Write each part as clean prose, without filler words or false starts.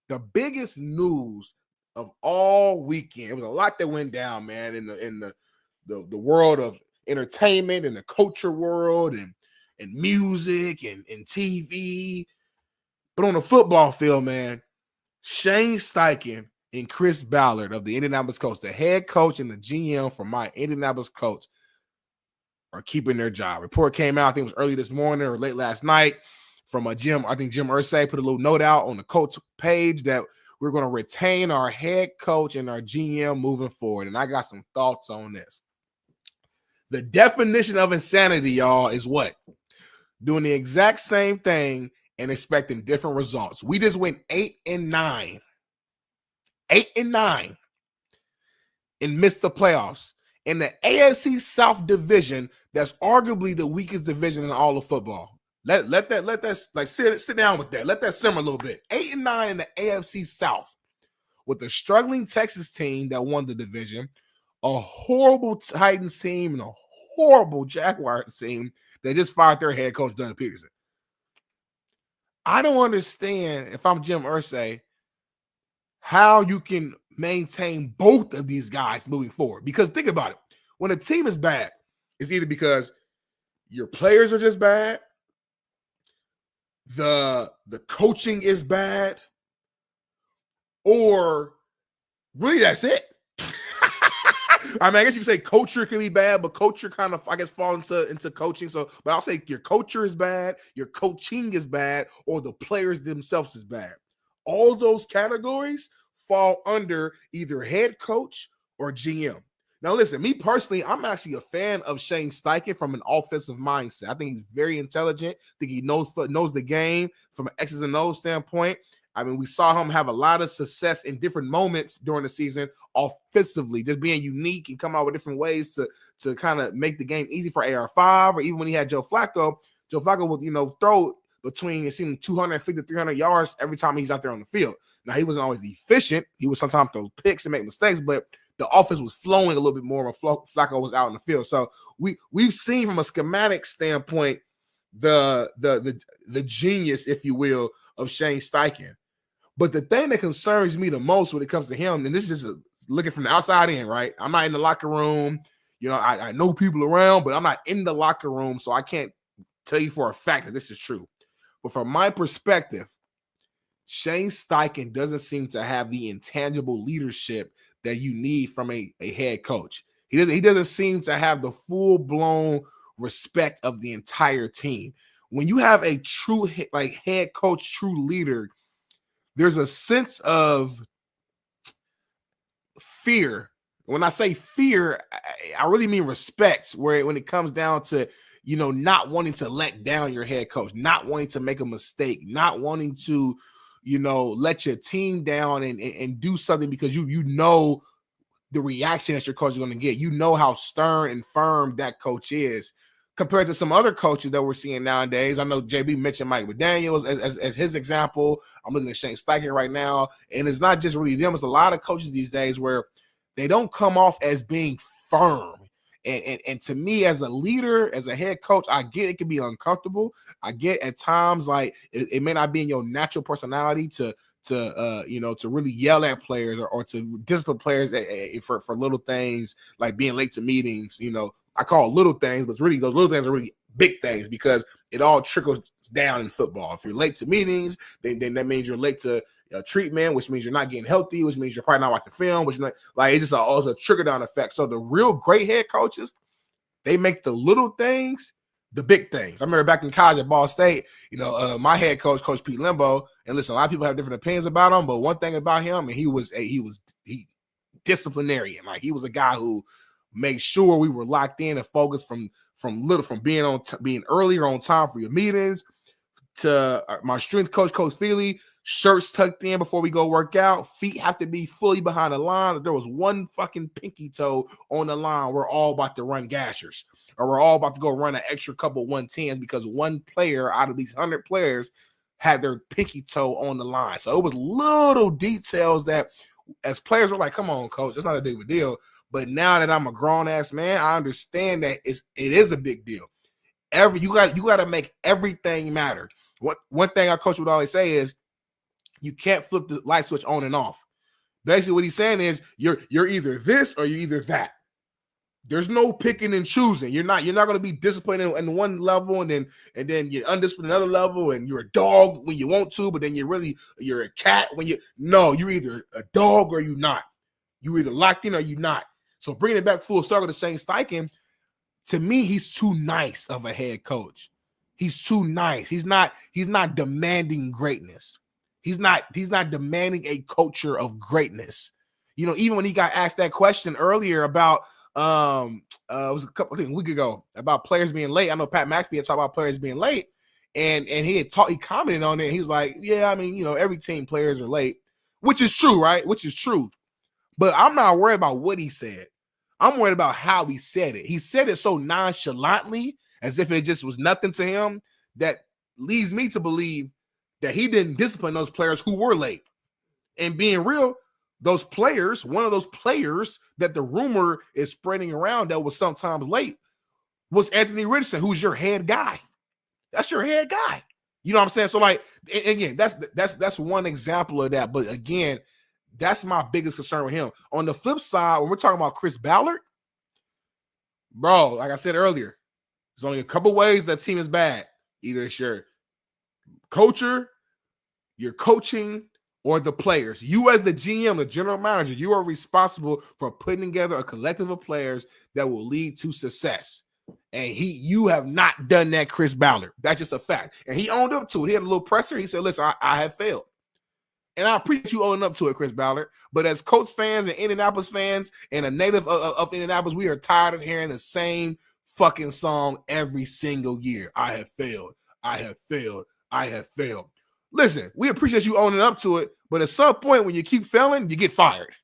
the biggest news of all weekend, it was a lot that went down, man, in the world of entertainment and the culture world and music and TV. But on the football field, man, Shane Steichen and Chris Ballard of the Indianapolis Colts, the head coach and the GM for my Indianapolis Colts, are keeping their job. Report came out, I think it was early this morning or late last night, from a Jim Irsay put a little note out on the Colts page that we're going to retain our head coach and our GM moving forward. And I got some thoughts on this. The definition of insanity, y'all, is what? Doing the exact same thing and expecting different results. We just went 8-9. 8-9 and missed the playoffs. In the AFC South division, that's arguably the weakest division in all of football. Let that like sit down with that. Let that simmer a little bit. 8-9 in the AFC South with a struggling Texas team that won the division, a horrible Titans team, and a horrible Jaguars team that just fired their head coach, Doug Peterson. I don't understand, if I'm Jim Irsay, how you can maintain both of these guys moving forward. Because think about it. When a team is bad, it's either because your players are just bad, the coaching is bad, or really that's it. I mean, I guess you could say culture can be bad, but culture kind of, I guess, falls into coaching. So, but I'll say your culture is bad, your coaching is bad, or the players themselves is bad. All those categories fall under either head coach or GM. Now, listen, me personally, I'm actually a fan of Shane Steichen from an offensive mindset. I think he's very intelligent. I think he knows the game from an X's and O's standpoint. I mean, we saw him have a lot of success in different moments during the season offensively, just being unique and come out with different ways to kind of make the game easy for AR5, or even when he had Joe Flacco would, throw between, it seemed, 250 to 300 yards every time he's out there on the field. Now, he wasn't always efficient. He would sometimes throw picks and make mistakes, but the offense was flowing a little bit more when Flacco was out in the field. So we've seen from a schematic standpoint the genius, if you will, of Shane Steichen. But the thing that concerns me the most when it comes to him, and this is just looking from the outside in, right? I'm not in the locker room. I know people around, but I'm not in the locker room, so I can't tell you for a fact that this is true. But from my perspective, Shane Steichen doesn't seem to have the intangible leadership that you need from a head coach. He doesn't seem to have the full-blown respect of the entire team. When you have a true head coach, true leader, there's a sense of fear. When I say fear, I really mean respect, where when it comes down to, not wanting to let down your head coach, not wanting to make a mistake, not wanting to, let your team down and do something because you know the reaction that your coach is going to get. You know how stern and firm that coach is compared to some other coaches that we're seeing nowadays. I know JB mentioned Mike McDaniels as his example. I'm looking at Shane Steichen right now, and it's not just really them. It's a lot of coaches these days where they don't come off as being firm. And to me, as a leader, as a head coach, I get it can be uncomfortable. I get at times like it may not be in your natural personality to really yell at players or to discipline players for little things like being late to meetings. I call it little things, but really those little things are really big things because it all trickles down in football. If you're late to meetings, then that means you're late to treatment, which means you're not getting healthy, which means you're probably not watching film, which it's just also a trickle down effect. So the real great head coaches, they make the little things the big things. I remember back in college at Ball State, my head coach, Coach Pete Limbo, and listen, a lot of people have different opinions about him, but one thing about him, and he was disciplinarian. Like, he was a guy who made sure we were locked in and focused from being earlier on time for your meetings to my strength coach, Coach Feely, shirts tucked in before we go work out. Feet have to be fully behind the line. If there was one fucking pinky toe on the line, we're all about to run gashers, or we're all about to go run an extra couple 110s because one player out of these 100 players had their pinky toe on the line. So it was little details that as players were like, come on, coach, that's not a big of a deal. But now that I'm a grown-ass man, I understand that it is a big deal. You got to make everything matter. One thing our coach would always say is, You can't flip the light switch on and off. Basically, what he's saying is you're either this or you're either that. There's no picking and choosing. You're not going to be disciplined in one level and then you're undisciplined another level, and you're a dog when you want to, but then you're a cat when you're either a dog or you're not. You're either locked in or you're not. So bringing it back full circle to Shane Steichen, to me, he's too nice of a head coach. He's too nice. He's not demanding greatness. He's not demanding a culture of greatness. Even when he got asked that question earlier about it was a week ago about players being late. I know Pat McAfee had talked about players being late, and he commented on it. He was like, yeah, I mean, every team players are late, which is true, right? Which is true. But I'm not worried about what he said. I'm worried about how he said it. He said it so nonchalantly, as if it just was nothing to him, that leads me to believe that he didn't discipline those players who were late. And being real, those players, one of those players that the rumor is spreading around that was sometimes late was Anthony Richardson, who's your head guy. That's your head guy. You know what I'm saying? So, like, again, that's one example of that. But again, that's my biggest concern with him. On the flip side, when we're talking about Chris Ballard, bro, like I said earlier, there's only a couple ways that team is bad. Either it's your culture, your coaching, or the players. You as the GM, the general manager, you are responsible for putting together a collective of players that will lead to success. And you have not done that, Chris Ballard. That's just a fact. And he owned up to it. He had a little presser. He said, listen, I have failed. And I appreciate you owning up to it, Chris Ballard. But as Colts fans and Indianapolis fans and a native of Indianapolis, we are tired of hearing the same fucking song every single year. I have failed. I have failed. I have failed. Listen, we appreciate you owning up to it, but at some point when you keep failing, you get fired.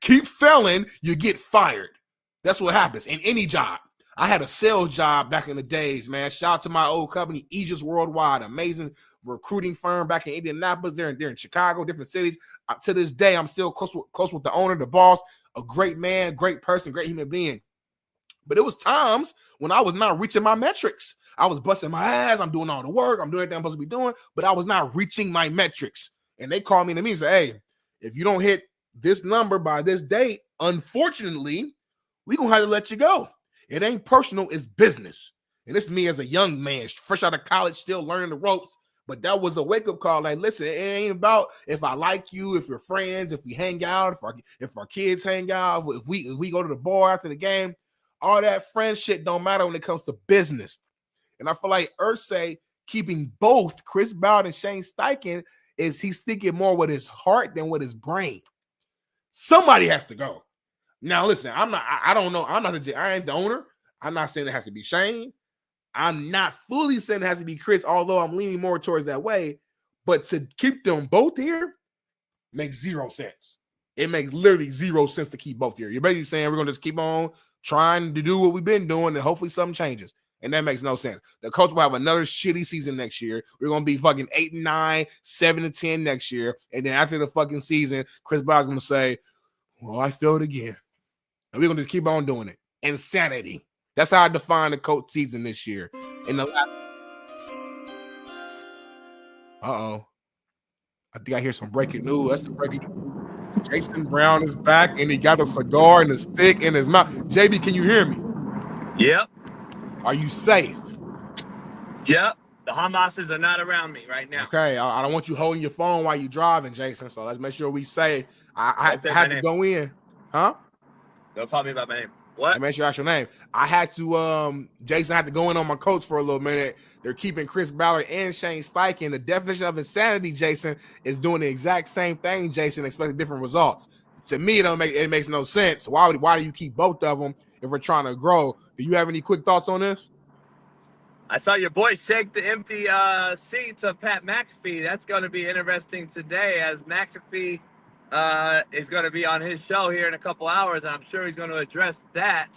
Keep failing, you get fired. That's what happens in any job. I had a sales job back in the days, man. Shout out to my old company, Aegis Worldwide, amazing recruiting firm back in Indianapolis. They're in Chicago, different cities. To this day, I'm still close with the owner, the boss, a great man, great person, great human being. But it was times when I was not reaching my metrics. I was busting my ass. I'm doing all the work. I'm doing everything I'm supposed to be doing, but I was not reaching my metrics. And they called me to me and said, hey, if you don't hit this number by this date, unfortunately, we're going to have to let you go. It ain't personal, it's business. And this is me as a young man, fresh out of college, still learning the ropes. But that was a wake-up call. Like, listen, it ain't about if I like you, if we're friends, if we hang out, if our kids hang out, if we go to the bar after the game. All that friend shit don't matter when it comes to business. And I feel like Irsay keeping both Chris Ballard and Shane Steichen is he's thinking more with his heart than with his brain. Somebody has to go. Now, listen, I don't know. I ain't the owner. I'm not saying it has to be Shane. I'm not fully saying it has to be Chris, although I'm leaning more towards that way. But to keep them both here makes zero sense. It makes literally zero sense to keep both here. You're basically saying we're going to just keep on trying to do what we've been doing and hopefully something changes. And that makes no sense. The Colts will have another shitty season next year. We're going to be fucking 8-9, 7-10 next year. And then after the fucking season, Chris Ballard's going to say, well, I failed again. And we're going to just keep on doing it. Insanity. That's how I define the Colts season this year. In the last... Uh-oh. I think I hear some breaking news. That's the breaking news. Jason Brown is back, and he got a cigar and a stick in his mouth. JB, can you hear me? Yep. Are you safe? Yep. The Hamases are not around me right now. Okay. I don't want you holding your phone while you're driving, Jason, so let's make sure we safe. I had to go in. Huh? Don't call me by my name. What? Let me make sure that's your name. I had to, Jason had to go in on my Colts for a little minute. They're keeping Chris Ballard and Shane Steichen. The definition of insanity, Jason, is doing the exact same thing, Jason, expecting different results. To me, it makes no sense. Why do you keep both of them if we're trying to grow? Do you have any quick thoughts on this? I saw your boy shake the empty seats of Pat McAfee. That's going to be interesting today as McAfee is going to be on his show here in a couple hours, and I'm sure he's going to address that.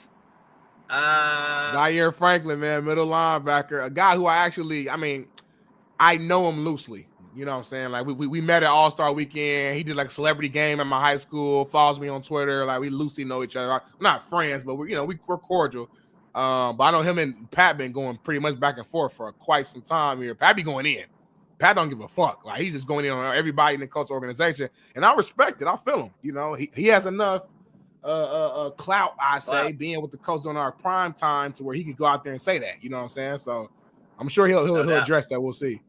Zaire Franklin, man, middle linebacker, a guy who I know him loosely. You know what I'm saying? Like, we met at All-Star Weekend. He did like a celebrity game at my high school, follows me on Twitter. Like, we loosely know each other. We're not friends, but we're cordial. But I know him and Pat been going pretty much back and forth for quite some time here. Pat be going in. Pat don't give a fuck. Like, he's just going in on everybody in the Colts organization, and I respect it. I feel him. You know, he has enough clout, I say, being with the Colts on our prime time to where he could go out there and say that. You know what I'm saying? So I'm sure he'll address that. We'll see.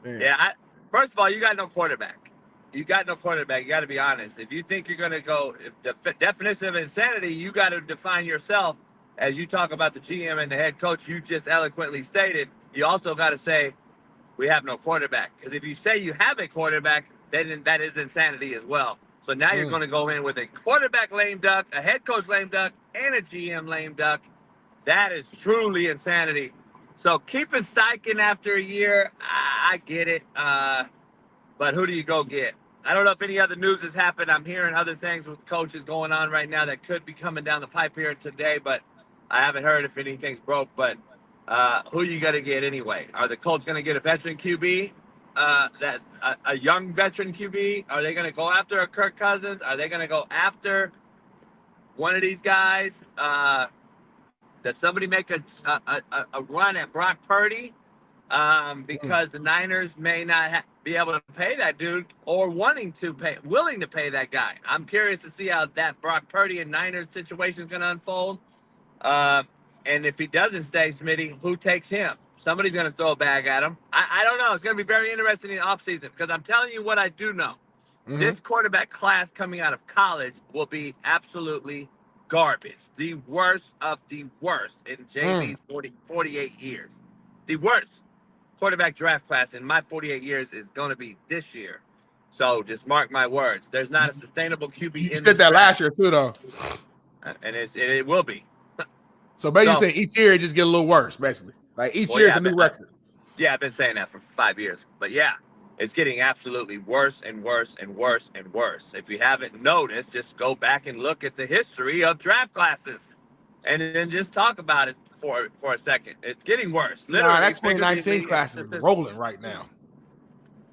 Man. Yeah. First of all, you got no quarterback. You got to be honest. If you think you're going to go, if the definition of insanity, you got to define yourself as you talk about the GM and the head coach you just eloquently stated. You also got to say, we have no quarterback. Because if you say you have a quarterback, then that is insanity as well. So now you're going to go in with a quarterback lame duck, a head coach lame duck, and a GM lame duck. That is truly insanity. So keeping Steichen after a year, I get it. But who do you go get? I don't know if any other news has happened. I'm hearing other things with coaches going on right now that could be coming down the pipe here today, but I haven't heard if anything's broke. But who you got to get anyway? Are the Colts going to get a veteran QB? A young veteran QB? Are they going to go after a Kirk Cousins? Are they going to go after one of these guys? Does somebody make a run at Brock Purdy? Because the Niners may not be able to pay that dude or willing to pay that guy. I'm curious to see how that Brock Purdy and Niners situation is going to unfold. And if he doesn't stay, Smitty, who takes him? Somebody's going to throw a bag at him. I don't know. It's going to be very interesting in the offseason because I'm telling you what I do know. Mm-hmm. This quarterback class coming out of college will be absolutely garbage. The worst of the worst in JV's 48 years. The worst quarterback draft class in my 48 years is going to be this year. So just mark my words. There's not a sustainable QB you did that last year too, though. And it will be. So basically, you say each year it just get a little worse, basically. Like each year is a new record. Yeah, I've been saying that for 5 years. But yeah, it's getting absolutely worse and worse and worse and worse. If you haven't noticed, just go back and look at the history of draft classes and then just talk about it for a second. It's getting worse. Literally, that 2019 class is rolling right now.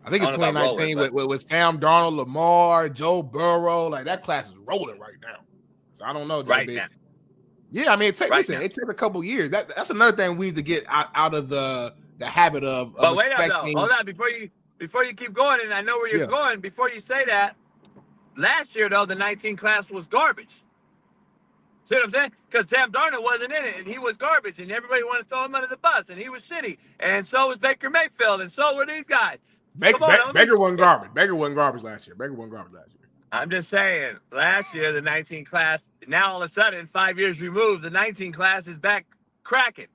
I think it's 2019 with Sam Darnold, Lamar, Joe Burrow. Like, that class is rolling right now. So I don't know. Right now. Yeah, I mean, it takes a couple years. That's another thing we need to get out of the habit of but wait expecting. Up, though. Hold on, before you keep going, and I know where you're going. Before you say that, last year though the 19 class was garbage. See what I'm saying? Because Sam Darnold wasn't in it, and he was garbage, and everybody wanted to throw him under the bus, and he was shitty, and so was Baker Mayfield, and so were these guys. Baker wasn't garbage. Baker wasn't garbage last year. I'm just saying, last year, the 19 class, now all of a sudden, 5 years removed, the 19 class is back cracking.